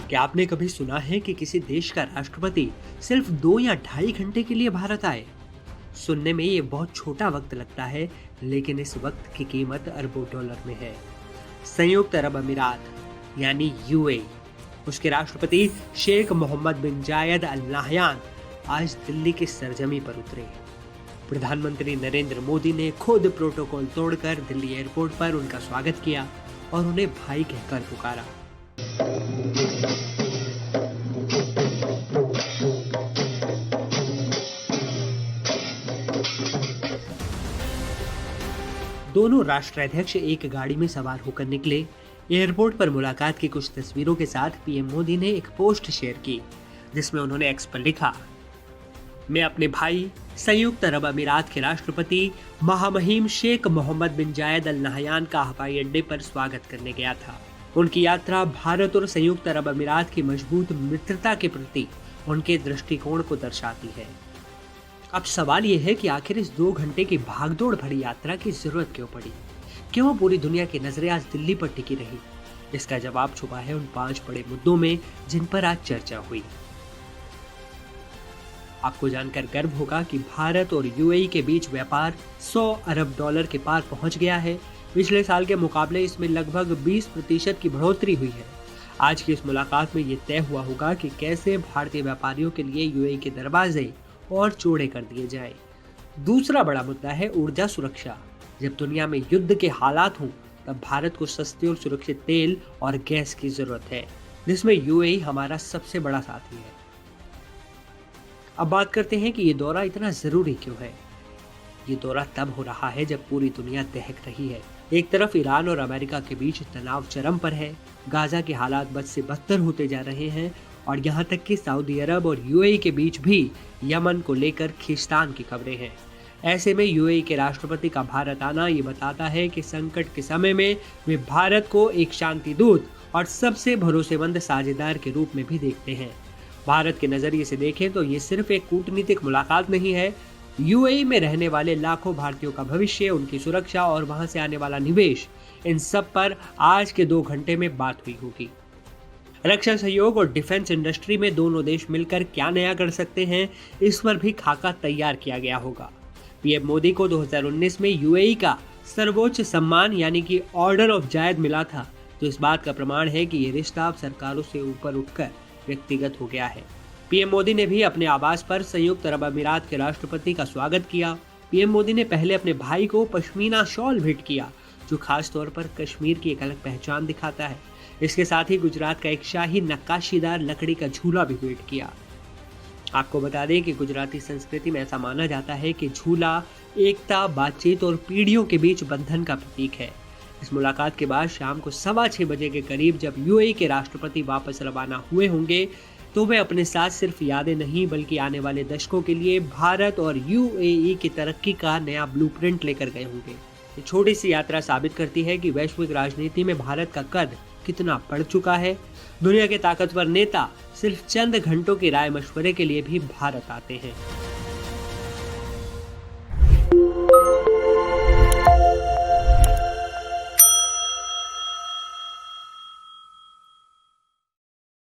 क्या आपने कभी सुना है कि किसी देश का राष्ट्रपति सिर्फ 2 या ढाई घंटे के लिए भारत आए? सुनने में ये बहुत छोटा वक्त लगता है, लेकिन इस वक्त की कीमत अरबों डॉलर में है। संयुक्त अरब अमीरात यानी यूएई, उसके राष्ट्रपति शेख मोहम्मद बिन जायद अल नाहयान आज दिल्ली की सरजमी पर उतरे। प्रधानमंत्री नरेंद्र मोदी ने खुद प्रोटोकॉल तोड़कर दिल्ली एयरपोर्ट पर उनका स्वागत किया और उन्हें भाई कहकर पुकारा। दोनों राष्ट्राध्यक्ष एक गाड़ी में सवार होकर निकले। एयरपोर्ट पर मुलाकात की कुछ तस्वीरों के साथ पीएम मोदी ने एक पोस्ट शेयर की, जिसमें उन्होंने एक्स पर लिखा, मैं अपने भाई संयुक्त अरब अमीरात के राष्ट्रपति महामहिम शेख मोहम्मद बिन जायद अल नाहयान का हवाई अड्डे पर स्वागत करने गया था। उनकी यात्रा भारत और संयुक्त अरब अमीरात की मजबूत मित्रता के प्रति उनके दृष्टिकोण को दर्शाती है। अब सवाल यह है कि आखिर इस 2 घंटे की भागदौड़ भरी यात्रा की जरूरत क्यों पड़ी? क्यों पूरी दुनिया की नजरें आज दिल्ली पर टिकी रही? इसका जवाब छुपा है उन 5 बड़े मुद्दों में जिन पर आज चर्चा हुई। आपको जानकर गर्व होगा कि भारत और यूएई के बीच व्यापार 100 अरब डॉलर के पार पहुंच गया है। पिछले साल के मुकाबले इसमें लगभग 20% की बढ़ोतरी हुई है। आज की इस मुलाकात में ये तय हुआ होगा कि कैसे भारतीय व्यापारियों के लिए यूएई के दरवाजे और चौड़े कर दिए जाएं। दूसरा बड़ा मुद्दा है ऊर्जा सुरक्षा। जब दुनिया में युद्ध के हालात हों, तब भारत को सस्ते और सुरक्षित तेल और गैस की जरूरत है, जिसमें यूएई हमारा सबसे बड़ा साथी है। अब बात करते हैं कि ये दौरा इतना जरूरी क्यों है। ये दौरा तब हो रहा है जब पूरी दुनिया दहक रही है। एक तरफ ईरान और अमेरिका के बीच तनाव चरम पर है, गाजा के हालात बद से बदतर होते जा रहे हैं और यहाँ तक कि सऊदी अरब और यूएई के बीच भी यमन को लेकर खींचतान की खबरें हैं। ऐसे में यूएई के राष्ट्रपति का भारत आना ये बताता है कि संकट के समय में वे भारत को एक शांति दूत और सबसे भरोसेमंद साझेदार के रूप में भी देखते हैं। भारत के नजरिए से देखें तो ये सिर्फ एक कूटनीतिक मुलाकात नहीं है। यूएई में रहने वाले लाखों भारतीयों का भविष्य, उनकी सुरक्षा और वहां से आने वाला निवेश, इन सब पर आज के 2 घंटे में बात हुई होगी। रक्षा सहयोग और डिफेंस इंडस्ट्री में दोनों देश मिलकर क्या नया कर सकते हैं, इस पर भी खाका तैयार किया गया होगा। पीएम मोदी को 2019 में यूएई का सर्वोच्च सम्मान यानी कि ऑर्डर ऑफ जायद मिला था, तो इस बात का प्रमाण है कि ये रिश्ता अब सरकारों से ऊपर उठकर व्यक्तिगत हो गया है। पीएम मोदी ने भी अपने आवास पर संयुक्त अरब अमीरात के राष्ट्रपति का स्वागत किया। पीएम मोदी ने पहले अपने भाई को पश्मीना शॉल भेंट किया, जो खास तौर पर कश्मीर की एक अलग पहचान दिखाता है। इसके साथ ही गुजरात का एक शाही नक्काशीदार लकड़ी का झूला भी भेंट किया। आपको बता दें कि गुजराती संस्कृति में ऐसा माना जाता है कि झूला एकता, बातचीत और पीढ़ियों के बीच बंधन का प्रतीक है। इस मुलाकात के बाद शाम को 6:15 बजे के करीब जब यूएई के राष्ट्रपति वापस रवाना हुए होंगे, तो वे अपने साथ सिर्फ यादें नहीं बल्कि आने वाले दशकों के लिए भारत और यूएई की तरक्की का नया ब्लूप्रिंट लेकर गए होंगे। ये छोटी सी यात्रा साबित करती है कि वैश्विक राजनीति में भारत का कद कितना बढ़ चुका है। दुनिया के ताकतवर नेता सिर्फ चंद घंटों की राय मशवरे के लिए भी भारत आते हैं।